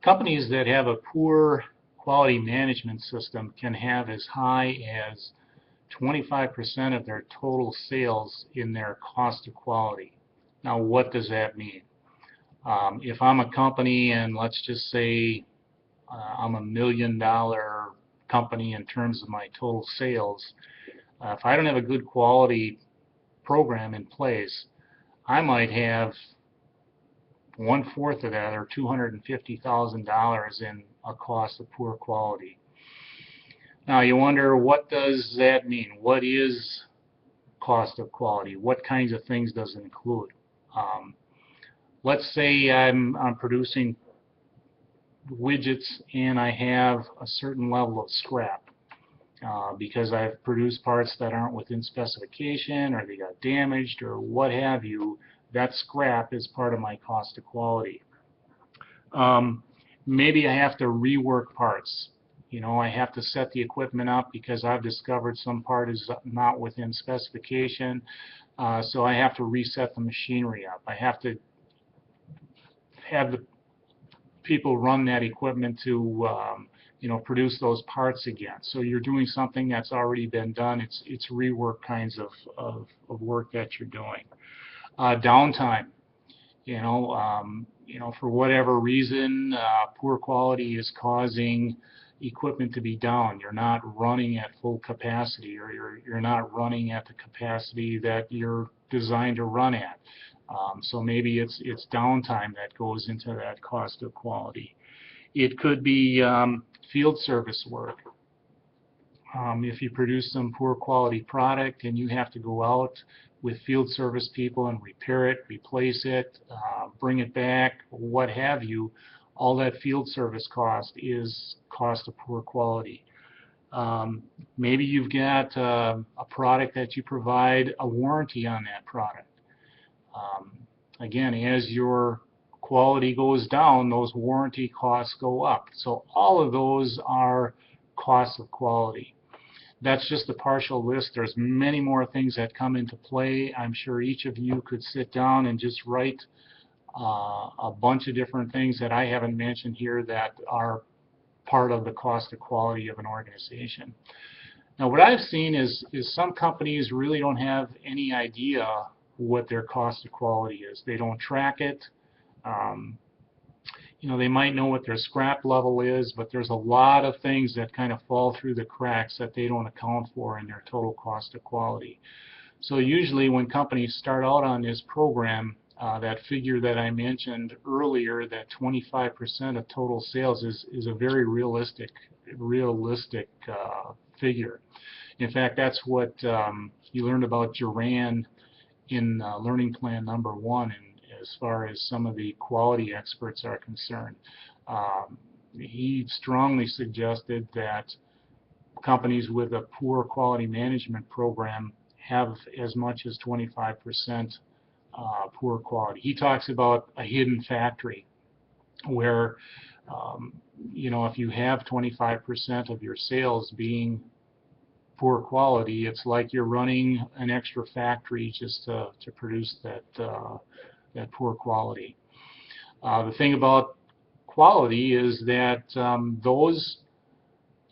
Companies that have a poor quality management system can have as high as 25% of their total sales in their cost of quality. Now, what does that mean? If I'm a company and let's just say I'm $1 million company in terms of my total sales, if I don't have a good quality program in place, I might have 1/4 of that, or $250,000 in a cost of poor quality. Now you wonder, what does that mean? What is cost of quality? What kinds of things does it include? Let's say I'm producing widgets and I have a certain level of scrap because I've produced parts that aren't within specification, or they got damaged, or what have you. That scrap is part of my cost of quality. Maybe I have to rework parts. I have to set the equipment up because I've discovered some part is not within specification, so I have to reset the machinery up. I have to have the people run that equipment to produce those parts again. So you're doing something that's already been done. It's rework kinds of work that you're doing. Downtime. For whatever reason, poor quality is causing equipment to be down. You're not running at full capacity, or you're not running at the capacity that you're designed to run at. So maybe it's downtime that goes into that cost of quality. It could be field service work. If you produce some poor quality product and you have to go out with field service people and repair it, replace it, bring it back, what have you, all that field service cost is cost of poor quality. Maybe you've got a product that you provide a warranty on that product. Again, as your quality goes down, those warranty costs go up. So all of those are costs of quality. That's just a partial list. There's many more things that come into play. I'm sure each of you could sit down and just write a bunch of different things that I haven't mentioned here that are part of the cost of quality of an organization. Now, what I've seen is some companies really don't have any idea what their cost of quality is. They don't track it. They might know what their scrap level is, but there's a lot of things that kind of fall through the cracks that they don't account for in their total cost of quality. So usually when companies start out on this program, that figure that I mentioned earlier, that 25% of total sales is a very realistic figure. In fact, that's what you learned about Duran in Learning Plan number 1, and as far as some of the quality experts are concerned. He strongly suggested that companies with a poor quality management program have as much as 25% poor quality. He talks about a hidden factory where if you have 25% of your sales being poor quality, it's like you're running an extra factory just to produce that poor quality. The thing about quality is that those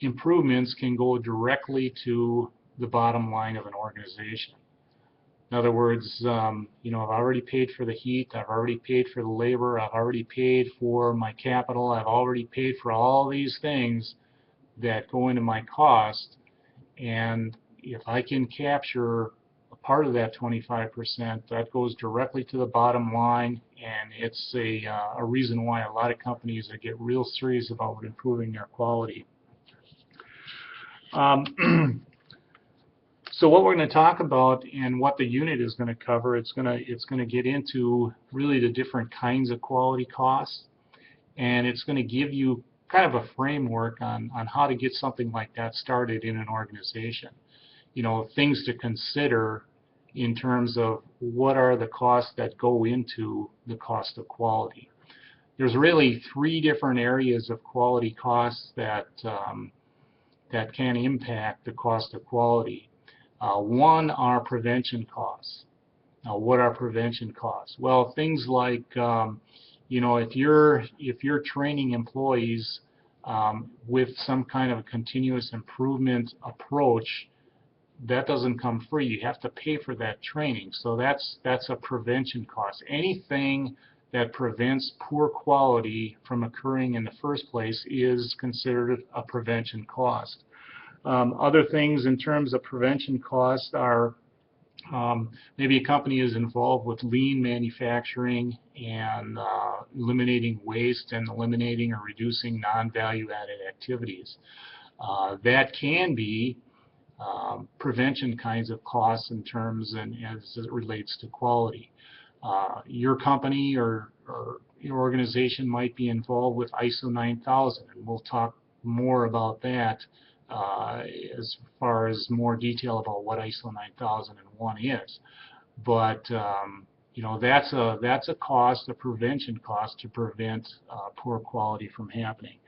improvements can go directly to the bottom line of an organization. In other words, I've already paid for the heat, I've already paid for the labor, I've already paid for my capital, I've already paid for all these things that go into my cost, and if I can capture a part of that 25%, that goes directly to the bottom line, and it's a reason why a lot of companies get real serious about improving their quality. So what we're going to talk about and what the unit is going to cover, it's going to get into really the different kinds of quality costs, and it's going to give you kind of a framework on how to get something like that started in an organization. Things to consider in terms of what are the costs that go into the cost of quality. There's really 3 different areas of quality costs that can impact the cost of quality. One are prevention costs. Now, what are prevention costs? Well, things like if you're training employees with some kind of a continuous improvement approach, that doesn't come free. You have to pay for that training. So that's a prevention cost. Anything that prevents poor quality from occurring in the first place is considered a prevention cost. Other things in terms of prevention costs are maybe a company is involved with lean manufacturing and eliminating waste and eliminating or reducing non-value-added activities. That can be prevention kinds of costs in terms and as it relates to quality. Your company or your organization might be involved with ISO 9000, and we'll talk more about that as far as more detail about what ISO 9001 is. But that's a cost, a prevention cost to prevent poor quality from happening.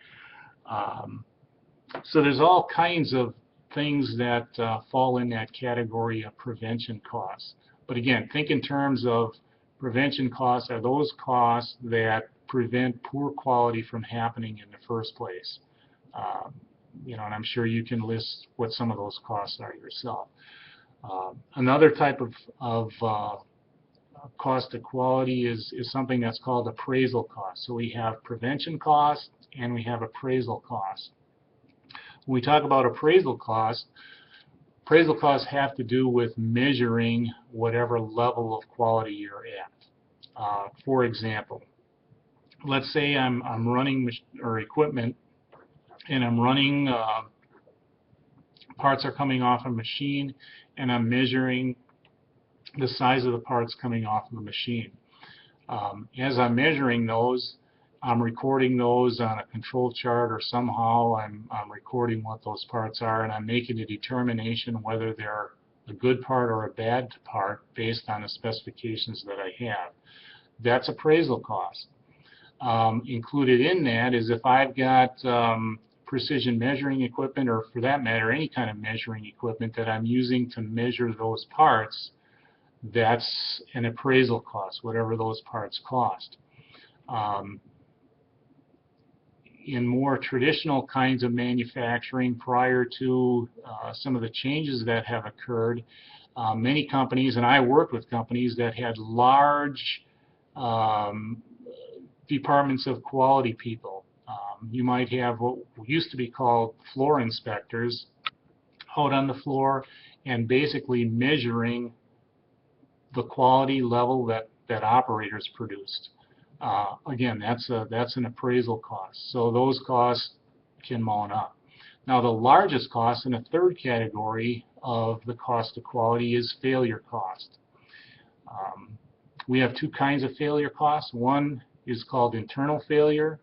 So there's all kinds of things that fall in that category of prevention costs. But again, think in terms of prevention costs are those costs that prevent poor quality from happening in the first place. And I'm sure you can list what some of those costs are yourself. Another type of cost of quality is something that's called appraisal cost. So we have prevention costs and we have appraisal costs. When we talk about appraisal costs have to do with measuring whatever level of quality you're at. For example, let's say I'm running equipment and I'm running parts are coming off a machine and I'm measuring the size of the parts coming off of the machine. As I'm measuring those, I'm recording those on a control chart, or somehow I'm recording what those parts are, and I'm making a determination whether they're a good part or a bad part based on the specifications that I have. That's appraisal cost. Included in that is if I've got precision measuring equipment, or for that matter any kind of measuring equipment that I'm using to measure those parts, that's an appraisal cost, whatever those parts cost. In more traditional kinds of manufacturing, prior to some of the changes that have occurred, many companies, and I worked with companies that had large departments of quality people. You might have what used to be called floor inspectors out on the floor and basically measuring the quality level that operators produced. Again, that's an appraisal cost. So those costs can mount up. Now the largest cost, in a third category of the cost of quality, is failure cost. We have two kinds of failure costs. One is called internal failure,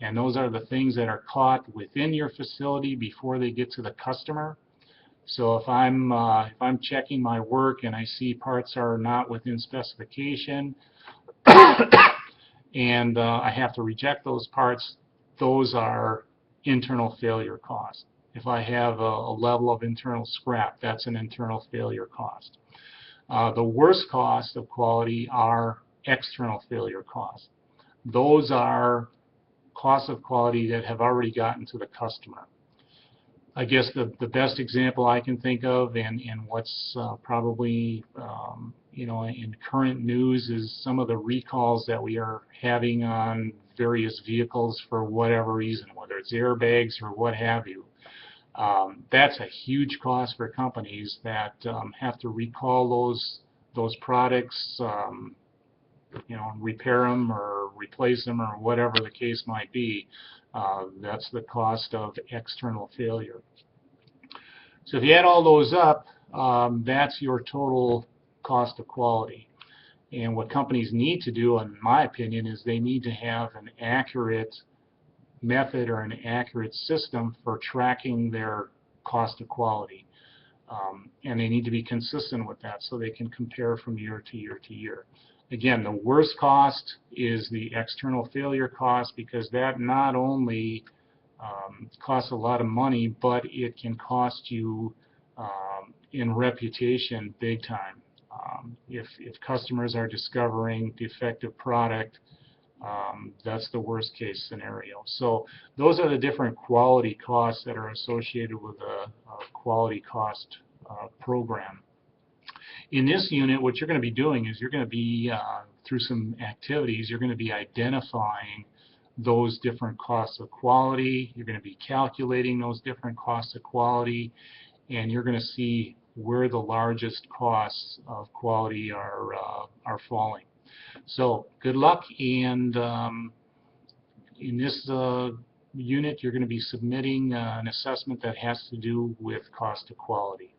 and those are the things that are caught within your facility before they get to the customer. So if I'm checking my work and I see parts are not within specification and I have to reject those parts, those are internal failure costs. If I have a level of internal scrap, that's an internal failure cost. The worst cost of quality are external failure costs. Those are costs of quality that have already gotten to the customer. I guess the best example I can think of, and what's probably in current news, is some of the recalls that we are having on various vehicles for whatever reason, whether it's airbags or what have you. That's a huge cost for companies that have to recall those products, repair them or replace them or whatever the case might be. That's the cost of external failure. So if you add all those up, that's your total cost of quality. And what companies need to do, in my opinion, is they need to have an accurate method or an accurate system for tracking their cost of quality. And they need to be consistent with that so they can compare from year to year to year. Again, the worst cost is the external failure cost, because that not only costs a lot of money, but it can cost you in reputation big time. If customers are discovering defective product, That's the worst case scenario. So those are the different quality costs that are associated with a quality cost program. In this unit, what you're going to be doing is you're going to be, through some activities, you're going to be identifying those different costs of quality. You're going to be calculating those different costs of quality, and you're going to see where the largest costs of quality are falling. So good luck, and in this unit you're going to be submitting an assessment that has to do with cost of quality.